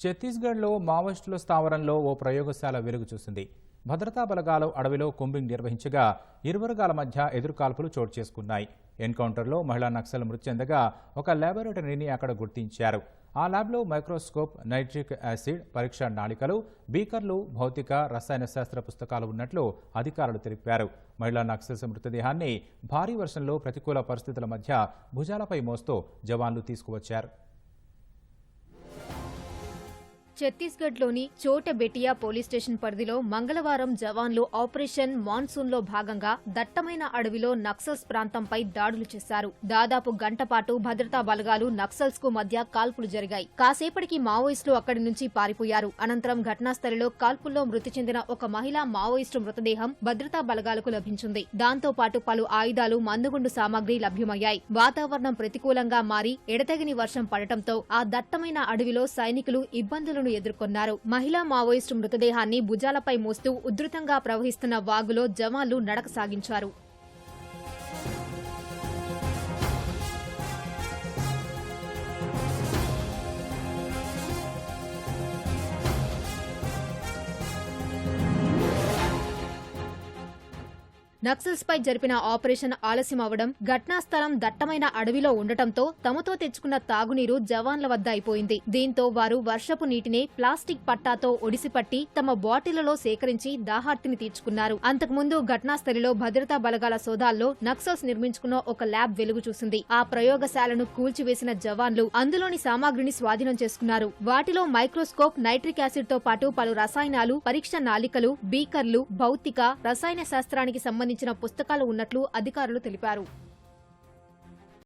ఛత్తీస్గఢ్లో మావోయిస్టుల స్థావరంలో ఓ ప్రయోగశాల వెలుగు చూసింది. భద్రతా బలగాలు అడవిలో కూంబింగ్ నిర్వహించగా ఇరు వర్గాల మధ్య ఎదురుకాల్పులు చోటు చేసుకున్నాయి. ఎన్కౌంటర్లో మహిళా నక్సల్ మృతి చెందగా ఒక ల్యాబొరేటరీని అక్కడ గుర్తించారు. ఆ ల్యాబ్లో మైక్రోస్కోప్, నైట్రిక్ యాసిడ్ పరీక్షా నాళికలు, బీకర్లు, భౌతిక, రసాయన శాస్త్ర పుస్తకాలు ఉన్నట్లు అధికారులు తెలిపారు. మహిళా నక్సల్స్ మృతదేహాన్ని భారీ వర్షంలో ప్రతికూల పరిస్థితుల మధ్య భుజాలపై మోస్తూ జవాన్లు తీసుకువచ్చారు. ఛత్తీస్గఢ్లోని చోటబెటియా పోలీస్ స్టేషన్ పరిధిలో మంగళవారం జవాన్లు ఆపరేషన్ మాన్సూన్లో భాగంగా దట్టమైన అడవిలో నక్సల్స్ ప్రాంతంపై దాడులు చేశారు. దాదాపు గంట పాటు భద్రతా బలగాలు నక్సల్స్ కు మధ్య కాల్పులు జరిగాయి. కాసేపటికి మావోయిస్టులు అక్కడి నుంచి పారిపోయారు. అనంతరం ఘటనాస్థలిలో కాల్పుల్లో మృతి చెందిన ఒక మహిళా మావోయిస్టు మృతదేహం భద్రతా బలగాలకు లభించింది. దాంతో పాటు పలు ఆయుధాలు, మందుగుండు సామాగ్రి లభ్యమయ్యాయి. వాతావరణం ప్రతికూలంగా మారి ఎడతెగని వర్షం పడటంతో ఆ దట్టమైన అడవిలో సైనికులు ఇబ్బందులు ఎదుర్కొన్నారు. మహిళా మావోయిస్టు మృతదేహాన్ని భుజాలపై మోస్తూ ఉధృతంగా ప్రవహిస్తున్న వాగులో జవాన్లు నడక సాగించారు. నక్సల్స్ పై జరిపిన ఆపరేషన్ ఆలస్యం అవడం, ఘటనా స్థలం దట్టమైన అడవిలో ఉండటంతో తమతో తెచ్చుకున్న తాగునీరు జవాన్ల వద్ద అయిపోయింది. దీంతో వారు వర్షపు నీటిని ప్లాస్టిక్ పట్టాతో ఒడిసిపట్టి తమ బాటిళ్లలో సేకరించి దాహార్తిని తీర్చుకున్నారు. అంతకుముందు ఘటనాస్థలిలో భద్రతా బలగాల సోదాల్లో నక్సల్స్ నిర్మించుకున్న ఒక ల్యాబ్ వెలుగు చూసింది. ఆ ప్రయోగశాలను కూల్చివేసిన జవాన్లు అందులోని సామాగ్రిని స్వాధీనం చేసుకున్నారు. వాటిలో మైక్రోస్కోప్, నైట్రిక్ యాసిడ్ తో పాటు పలు రసాయనాలు, పరీక్ష నాళికలు, బీకర్లు, భౌతిక, రసాయన శాస్త్రానికి సంబంధించిన పుస్తకాలు ఉన్నట్లు అధికారులు తెలిపారు.